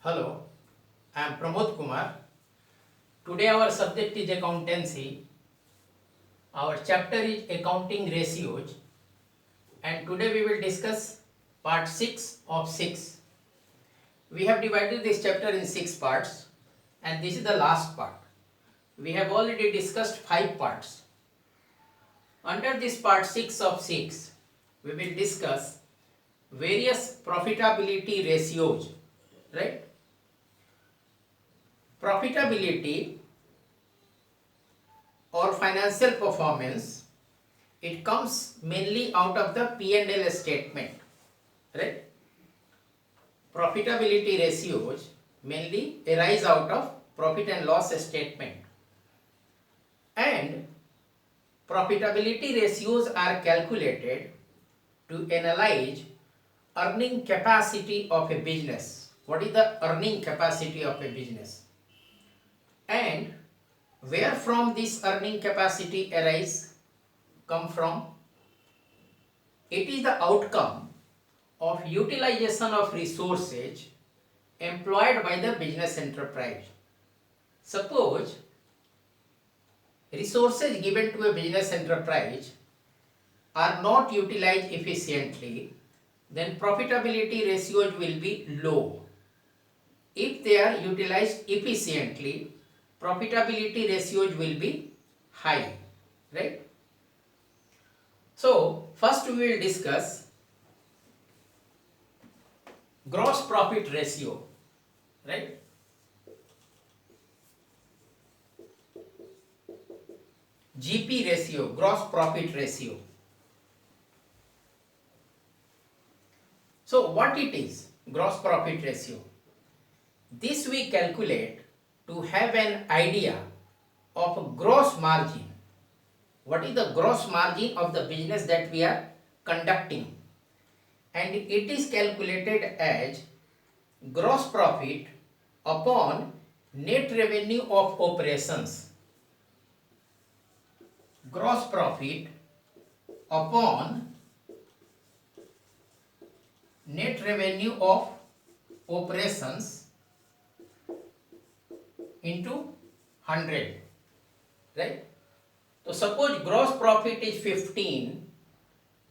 Hello, I am Pramod Kumar. Today our subject is accountancy. Our chapter is accounting ratios, and today we will discuss part 6 of 6. We have divided this chapter in 6 parts and this is the last part. We have already discussed 5 parts. Under this part 6 of 6, we will discuss various profitability ratios, right? Profitability or financial performance, it comes mainly out of the P&L statement, right? Profitability ratios mainly arise out of profit and loss statement, and profitability ratios are calculated to analyze earning capacity of a business. What is the earning capacity of a business? And where from this earning capacity come from? It is the outcome of utilization of resources employed by the business enterprise. Suppose resources given to a business enterprise are not utilized efficiently, then profitability ratios will be low. If they are utilized efficiently, profitability ratios will be high, right? So first we will discuss gross profit ratio, right? GP ratio, gross profit ratio. So what it is, gross profit ratio? This we calculate to have an idea of gross margin. What is the gross margin of the business that we are conducting? And it is calculated as gross profit upon net revenue of operations. Gross profit upon net revenue of operations into 100, right? So suppose gross profit is 15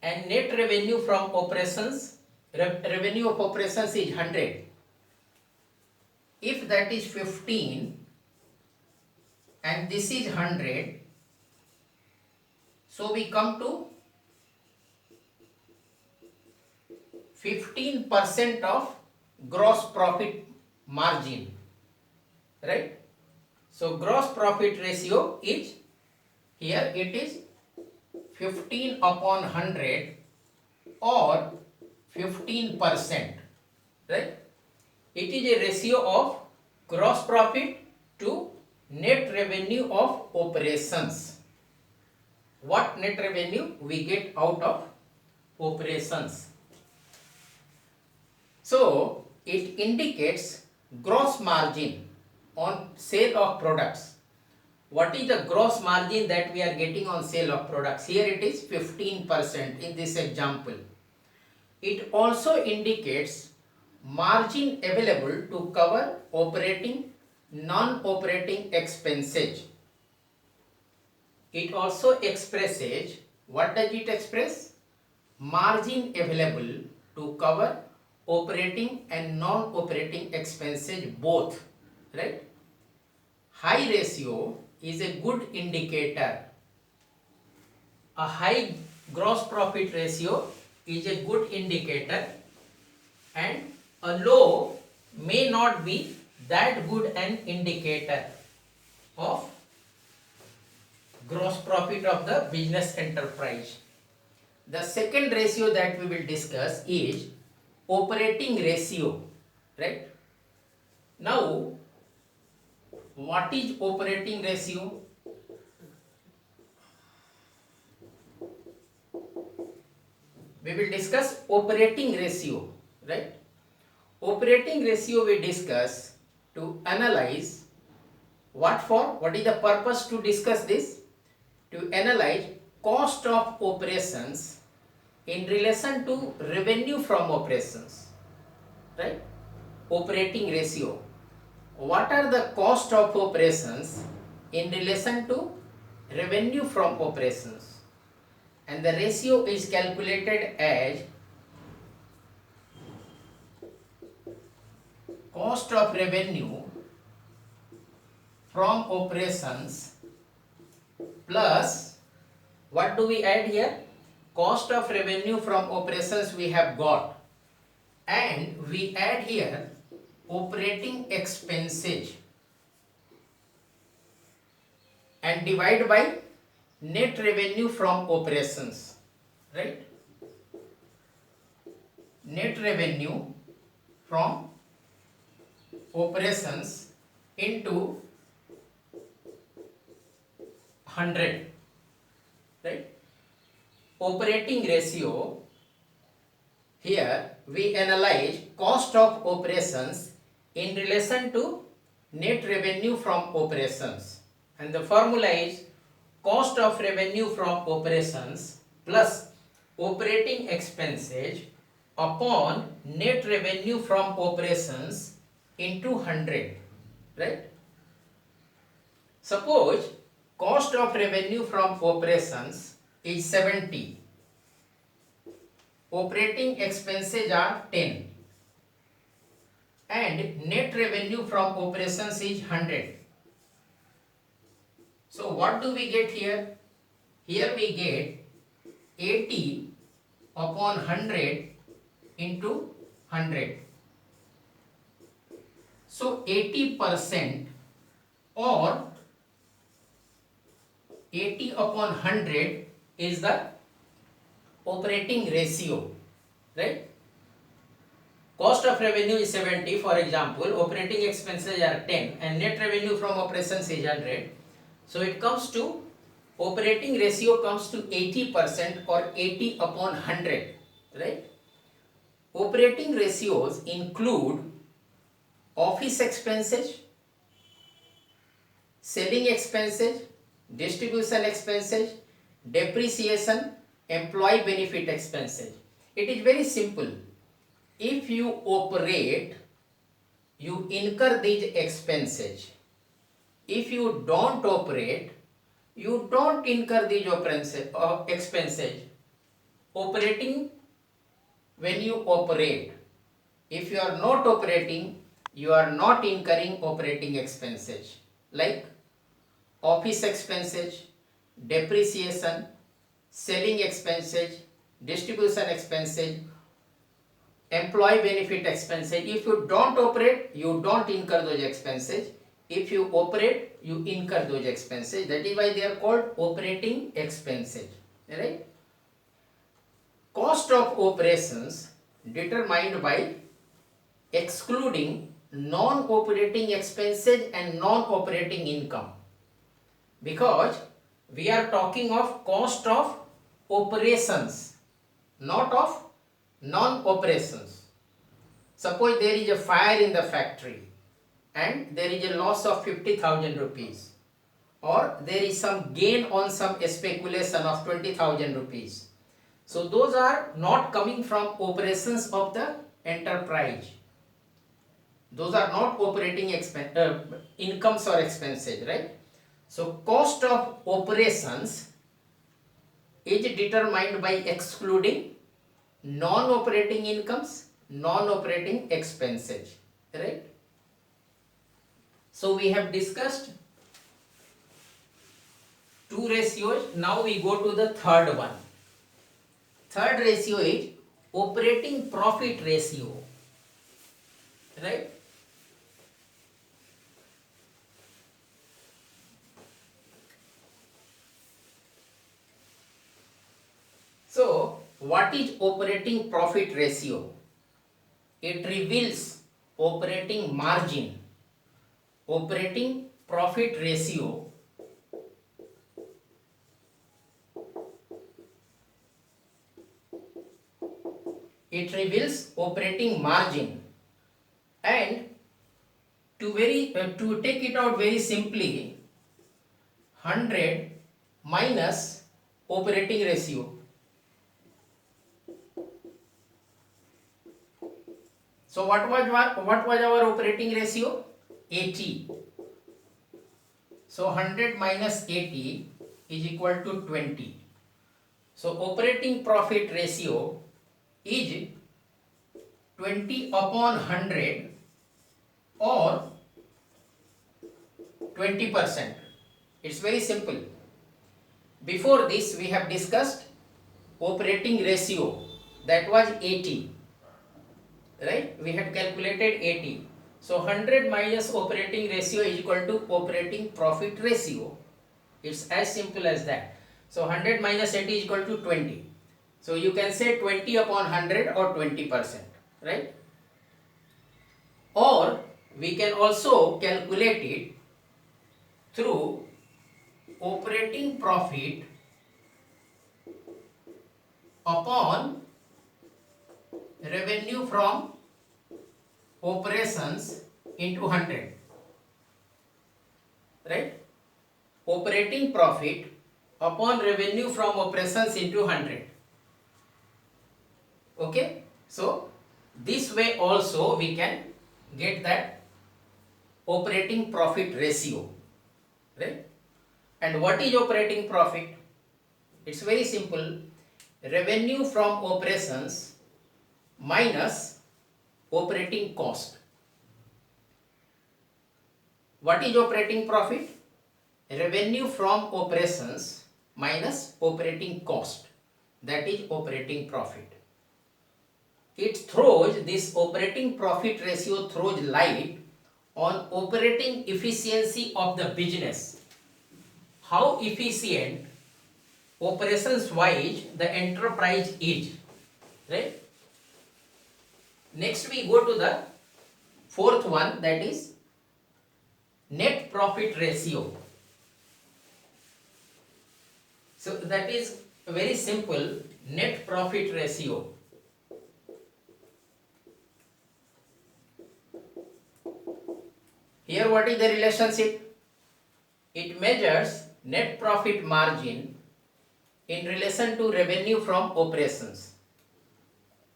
and net revenue from operations, revenue of operations is 100. If that is 15 and this is 100, so we come to 15% of gross profit margin, right? So gross profit ratio is, here it is 15 upon 100 or 15%, right? It is a ratio of gross profit to net revenue of operations. What net revenue we get out of operations. So it indicates gross margin on sale of products. What is the gross margin that we are getting on sale of products? Here it is 15% in this example. It also indicates margin available to cover operating, non-operating expenses. It also expresses, what does it express? Margin available to cover operating and non-operating expenses both, right? High ratio is a good indicator. A high gross profit ratio is a good indicator, and a low may not be that good an indicator of gross profit of the business enterprise. The second ratio that we will discuss is operating ratio, right? Now, what is operating ratio? We will discuss operating ratio, right? Operating ratio we discuss to analyze what for? What is the purpose to discuss this? To analyze cost of operations in relation to revenue from operations, right? operating ratio. What are the cost of operations in relation to revenue from operations? And the ratio is calculated as cost of revenue from operations plus, what do we add here? Cost of revenue from operations we have got, and we add here operating expenses and divide by net revenue from operations, right? Net revenue from operations into 100, right? Operating ratio, here we analyze cost of operations in relation to net revenue from operations, and the formula is cost of revenue from operations plus operating expenses upon net revenue from operations into 100, right? Suppose cost of revenue from operations is 70, operating expenses are 10, and net revenue from operations is 100. So what do we get here? Here we get 80 upon 100 into 100. So 80% or 80 upon 100 is the operating ratio, right? Cost of revenue is 70, for example, operating expenses are 10 and net revenue from operations is 100. So it comes to, operating ratio comes to 80% or 80 upon 100, right? Operating ratios include office expenses, selling expenses, distribution expenses, depreciation, employee benefit expenses. It is very simple. If you operate, you incur these expenses. If you don't operate, you don't incur these expenses. Operating, when you operate, if you are not operating, you are not incurring operating expenses like office expenses, depreciation, selling expenses, distribution expenses, employee benefit expenses. If you don't operate, you don't incur those expenses. If you operate, you incur those expenses. That is why they are called operating expenses, right? Cost of operations determined by excluding non-operating expenses and non-operating income, because we are talking of cost of operations, not of non-operations. Suppose there is a fire in the factory and there is a loss of 50,000 rupees, or there is some gain on some speculation of 20,000 rupees. So those are not coming from operations of the enterprise. Those are not operating incomes or expenses, right? So cost of operations is determined by excluding non-operating incomes, non-operating expenses, right? So we have discussed two ratios. Now we go to the third one. Third ratio is operating profit ratio, right? So what is operating profit ratio? It reveals operating margin. Operating profit ratio it reveals operating margin, and to take it out very simply, 100 minus operating ratio. So what was our operating ratio? 80. So 100 minus 80 is equal to 20. So operating profit ratio is 20 upon 100 or 20%. It's very simple. Before this we have discussed operating ratio, that was 80, right? We had calculated 80. So 100 minus operating ratio is equal to operating profit ratio. It's as simple as that. So 100 minus 80 is equal to 20. So you can say 20 upon 100 or 20%, right? Or we can also calculate it through operating profit upon revenue from operations into 100, right? Operating profit upon revenue from operations into 100. Okay, so this way also we can get that operating profit ratio, right? And what is operating profit? It's very simple. Revenue from operations minus operating cost. What is operating profit? Revenue from operations minus operating cost. That is operating profit. This operating profit ratio throws light on operating efficiency of the business. How efficient operations wise the enterprise is, right? Next we go to the fourth one, that is net profit ratio. So that is very simple, net profit ratio. Here what is the relationship? It measures net profit margin in relation to revenue from operations.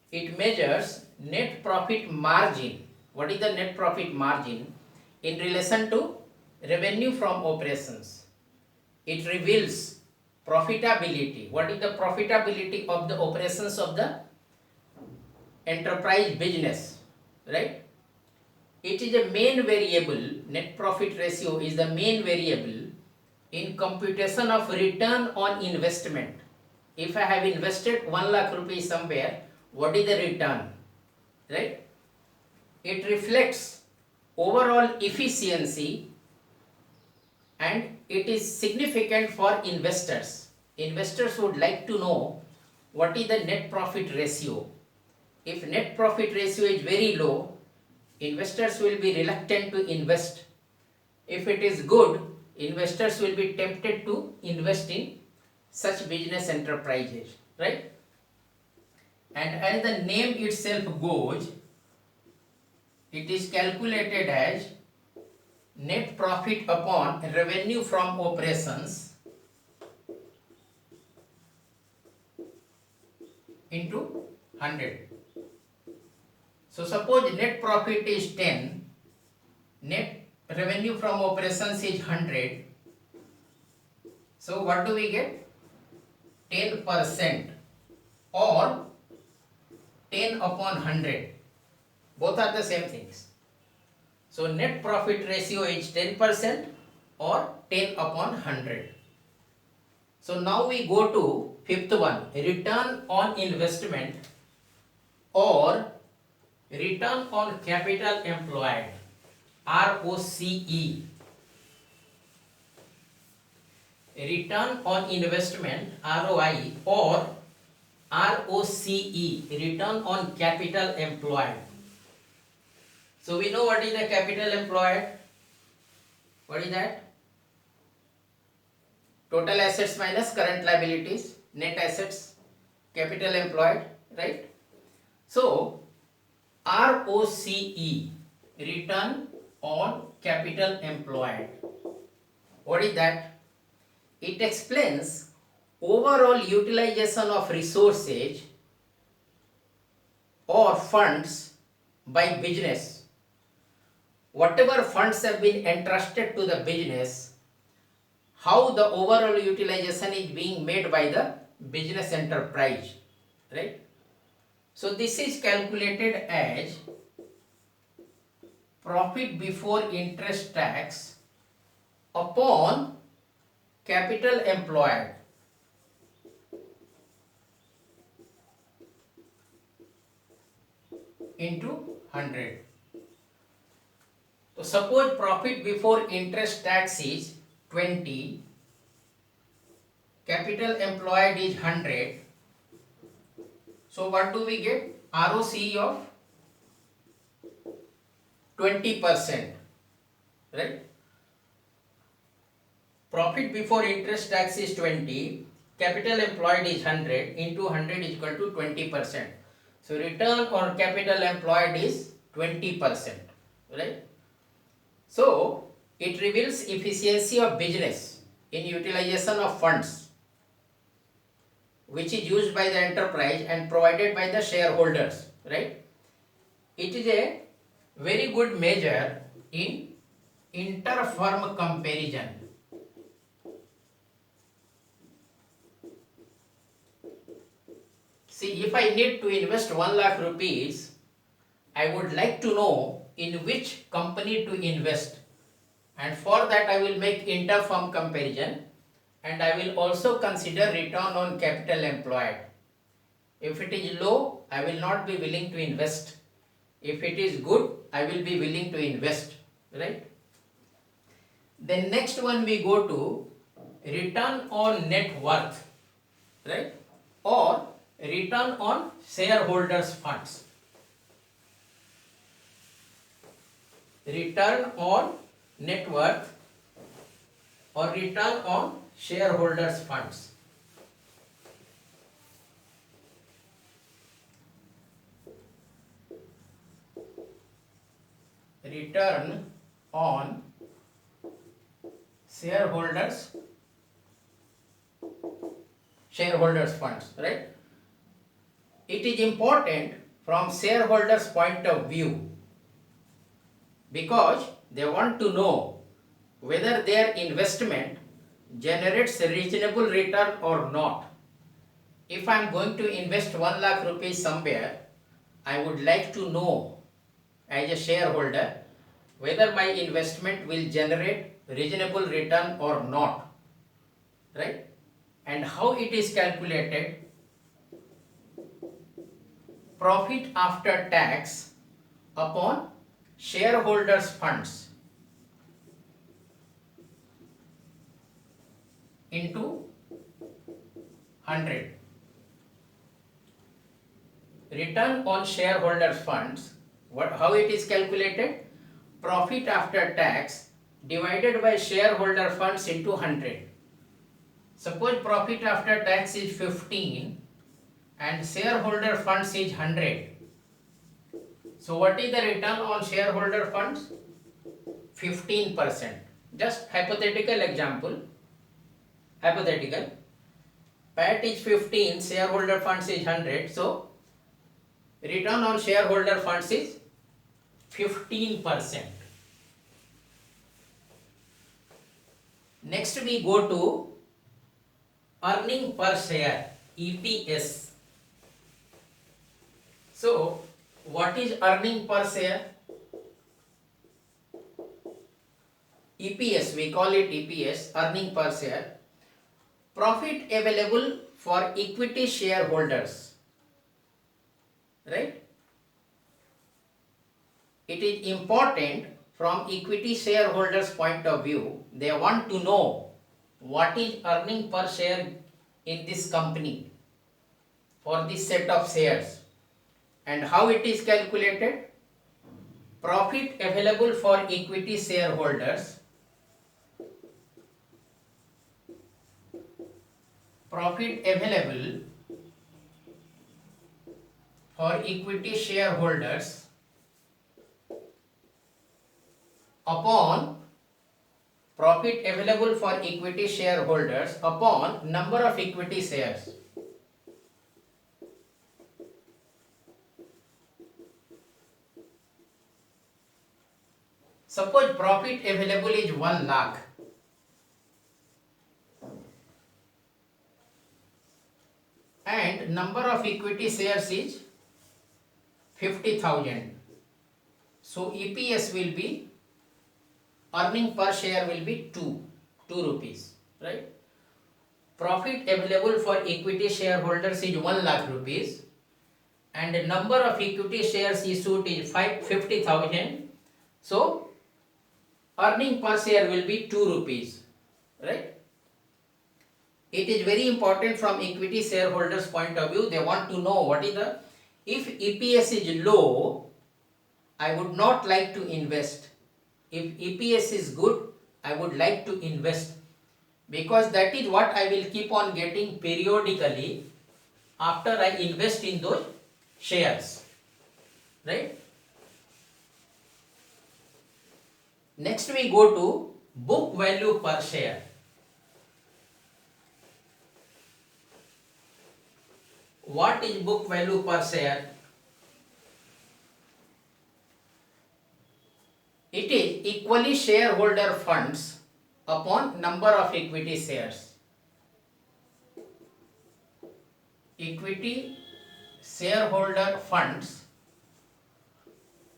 It measures net profit margin. What is the net profit margin in relation to revenue from operations? It reveals profitability. What is the profitability of the operations of the enterprise business, right? It is a main variable. Net profit ratio is the main variable in computation of return on investment. If I have invested 1 lakh rupees somewhere, what is the return, right? It reflects overall efficiency and it is significant for investors. Investors would like to know what is the net profit ratio. If net profit ratio is very low, investors will be reluctant to invest. If it is good, investors will be tempted to invest in such business enterprises, right? And as the name itself goes, it is calculated as net profit upon revenue from operations into 100. So suppose net profit is 10, net revenue from operations is 100. So what do we get? 10% or 10 upon 100. Both are the same things. So net profit ratio is 10% or 10 upon 100. So now we go to fifth one, return on investment or return on capital employed, ROCE. Return on investment, ROI, or ROCE, return on capital employed. So we know what is the capital employed. What is that? Total assets minus current liabilities, net assets, capital employed, right? So ROCE, return on capital employed. What is that? It explains overall utilization of resources or funds by business, whatever funds have been entrusted to the business, how the overall utilization is being made by the business enterprise, right? So this is calculated as profit before interest tax upon capital employed into 100. So suppose profit before interest tax is 20, capital employed is 100. So what do we get? ROCE of 20%, right? Profit before interest tax is 20, capital employed is 100, into 100 is equal to 20%. So return on capital employed is 20%, right? So it reveals efficiency of business in utilization of funds which is used by the enterprise and provided by the shareholders, right? It is a very good measure in inter-firm comparison. See, if I need to invest 1 lakh rupees, I would like to know in which company to invest, and for that I will make inter-firm comparison, and I will also consider return on capital employed. If it is low, I will not be willing to invest. If it is good, I will be willing to invest, right? Then next one we go to return on net worth, right? Or return on shareholders funds. Return on net worth or return on shareholders funds. Return on shareholders funds, right? It is important from shareholders point of view because they want to know whether their investment generates a reasonable return or not. If I am going to invest 1 lakh rupees somewhere, I would like to know as a shareholder whether my investment will generate reasonable return or not, right? And how it is calculated? Profit after tax upon shareholders funds into 100. Return on shareholders funds, how it is calculated? Profit after tax divided by shareholder funds into 100. Suppose profit after tax is 15 and shareholder funds is 100. So what is the return on shareholder funds? 15%. Just hypothetical example. Hypothetical. PAT is 15, shareholder funds is 100. So return on shareholder funds is 15%. Next we go to earning per share, EPS. So what is earning per share? EPS, we call it EPS, earning per share. Profit available for equity shareholders, right? It is important from equity shareholders point of view. They want to know what is earning per share in this company for this set of shares, and how it is calculated. Profit available for equity shareholders, profit available for equity shareholders upon profit available for equity shareholders upon number of equity shares. Suppose profit available is 1 lakh and number of equity shares is 50,000. So EPS will be, earning per share will be 2 rupees, right? Profit available for equity shareholders is 1 lakh rupees and the number of equity shares issued is 50,000. So earning per share will be 2 rupees, right? It is very important from equity shareholders point of view. They want to know what is the, if EPS is low, I would not like to invest. If EPS is good, I would like to invest, because that is what I will keep on getting periodically after I invest in those shares, right? Next we go to book value per share. What is book value per share? It is equally shareholder funds upon number of equity shares. Equity shareholder funds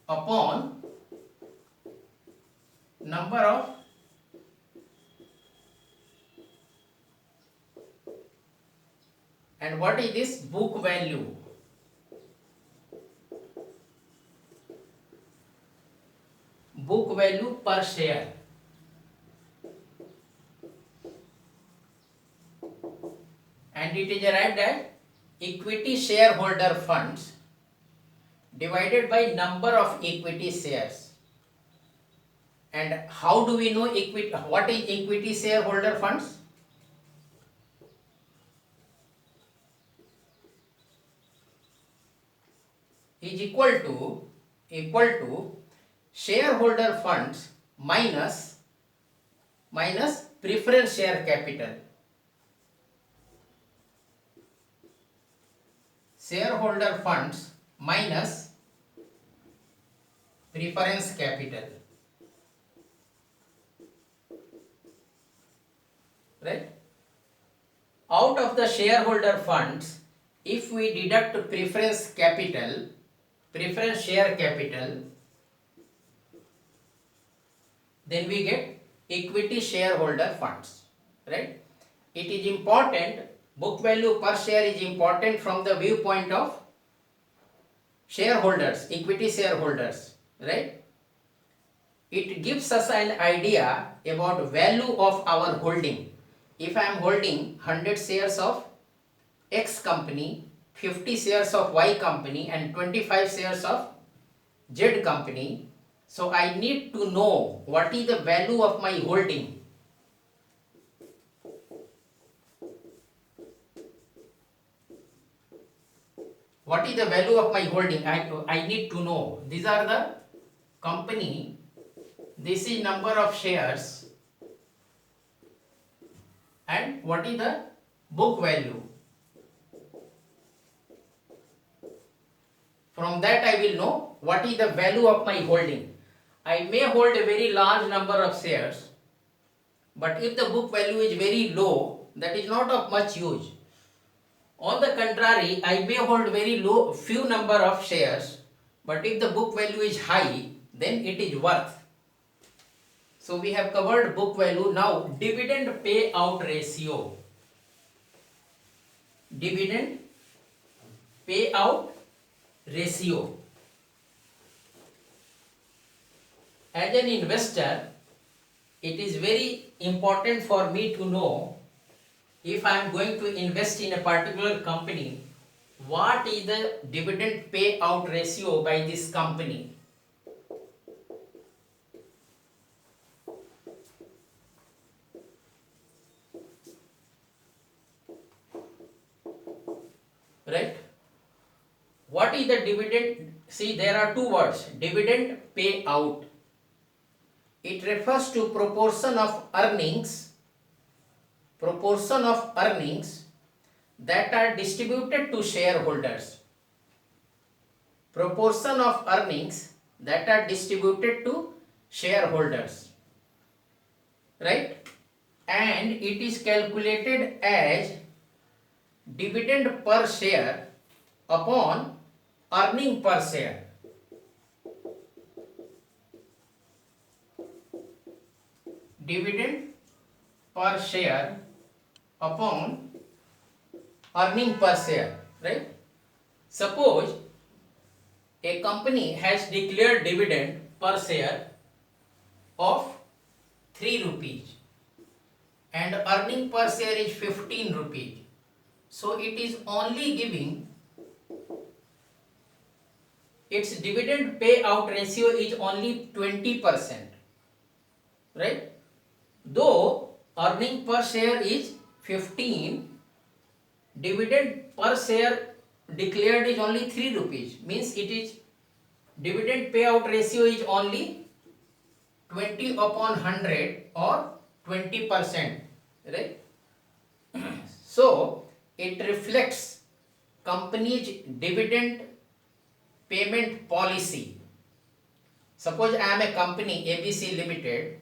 upon number of and what is this book value? Book value per share. And it is arrived at equity shareholder funds divided by number of equity shares. And how do we know equity? What is equity shareholder funds? Is equal to shareholder funds minus preference share capital. Shareholder funds minus preference capital, right? Out of the shareholder funds, if we deduct preference share capital, then we get equity shareholder funds, right? It is important, book value per share is important from the viewpoint of shareholders, equity shareholders, right? It gives us an idea about value of our holding. If I am holding 100 shares of X company, 50 shares of Y company and 25 shares of Z company, so I need to know what is the value of my holding. What is the value of my holding? I need to know. These are the company, this is number of shares, and what is the book value. From that I will know what is the value of my holding. I may hold a very large number of shares, but if the book value is very low, that is not of much use. On the contrary, I may hold very low, few number of shares, but if the book value is high, then it is worth. So we have covered book value. Now dividend payout ratio. Dividend payout ratio. As an investor, it is very important for me to know, if I am going to invest in a particular company, what is the dividend payout ratio by this company. Right? What is the dividend? See, there are two words, dividend payout. It refers to proportion of earnings that are distributed to shareholders. Proportion of earnings that are distributed to shareholders, right? And it is calculated as dividend per share upon earning per share. Dividend per share upon earning per share, right? Suppose a company has declared dividend per share of 3 rupees and earning per share is 15 rupees. So it is only giving, its dividend payout ratio is only 20%, right? Though earning per share is 15, dividend per share declared is only 3 rupees, means it is dividend payout ratio is only 20 upon 100 or 20%, right? So it reflects company's dividend payment policy. Suppose I am a company ABC Limited,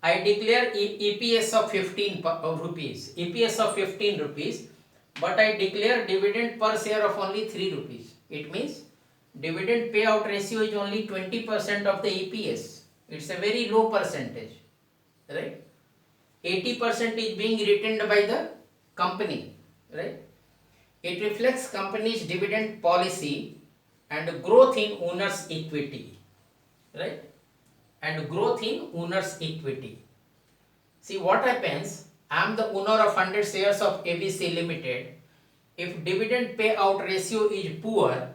I declare EPS of 15 rupees, EPS of 15 rupees, but I declare dividend per share of only 3 rupees. It means dividend payout ratio is only 20% of the EPS. It's a very low percentage, right? 80% is being retained by the company, right? It reflects company's dividend policy and growth in owner's equity, right? And growth in owner's equity. See what happens, I am the owner of 100 shares of ABC Limited. If dividend payout ratio is poor,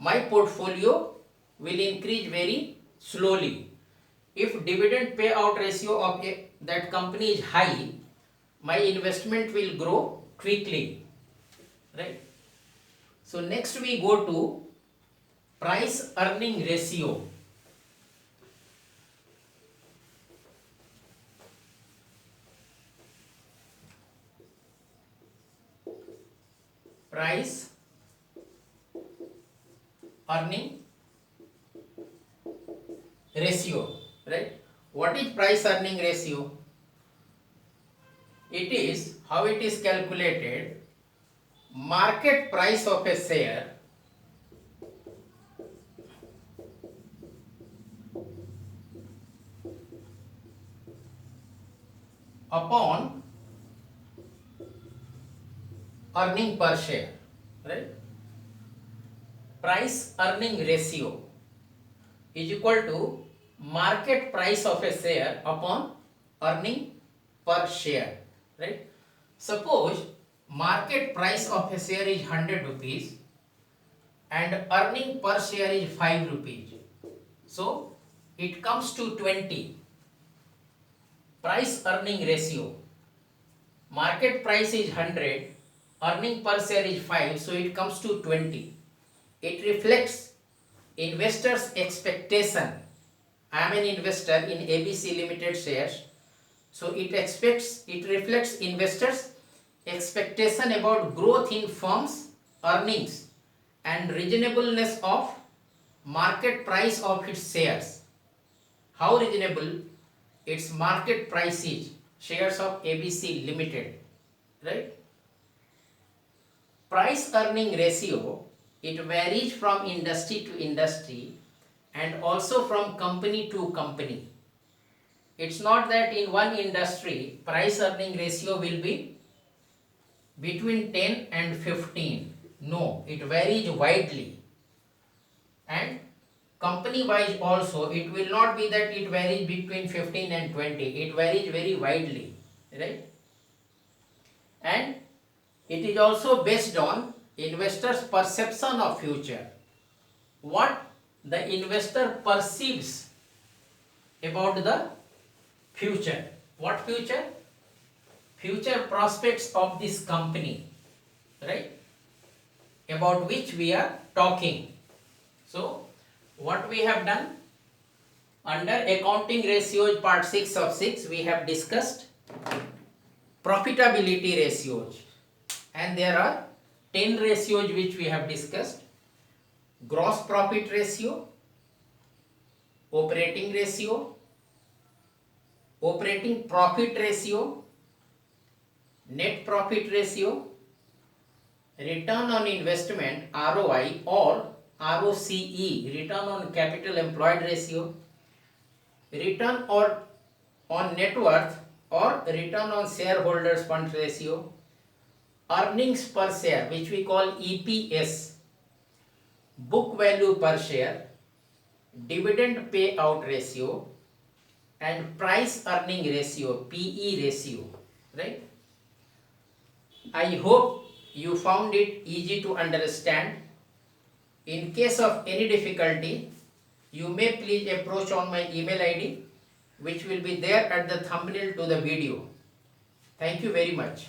my portfolio will increase very slowly. If dividend payout ratio of that company is high, my investment will grow quickly, right? So next we go to price earning ratio. Price earning ratio, right? What is price earning ratio? It is, how it is calculated, market price of a share upon earning per share, right? Price earning ratio is equal to market price of a share upon earning per share, right? Suppose market price of a share is 100 rupees and earning per share is 5 rupees. So it comes to 20. Price earning ratio. Market price is 100, earning per share is 5, so it comes to 20. It reflects investors' expectation. I am an investor in ABC Limited shares, so it reflects investors' expectation about growth in firm's earnings and reasonableness of market price of its shares. How reasonable? Its market price is, shares of ABC Limited, right? Price earning ratio, it varies from industry to industry and also from company to company. It's not that in one industry price earning ratio will be between 10 and 15. No, it varies widely. And company wise also, it will not be that it varies between 15 and 20. It varies very widely, right? And it is also based on investor's perception of future. What the investor perceives about the future. What future? Future prospects of this company, right? About which we are talking. So, what we have done? Under accounting ratios part 6 of 6, we have discussed profitability ratios. And there are 10 ratios which we have discussed. Gross profit ratio, operating ratio, operating profit ratio, net profit ratio, return on investment ROI or ROCE, return on capital employed ratio, return or on net worth or return on shareholders fund ratio, earnings per share which we call EPS, book value per share, dividend payout ratio and price earning ratio, PE ratio, right? I hope you found it easy to understand. In case of any difficulty, you may please approach on my email ID which will be there at the thumbnail to the video. Thank you very much.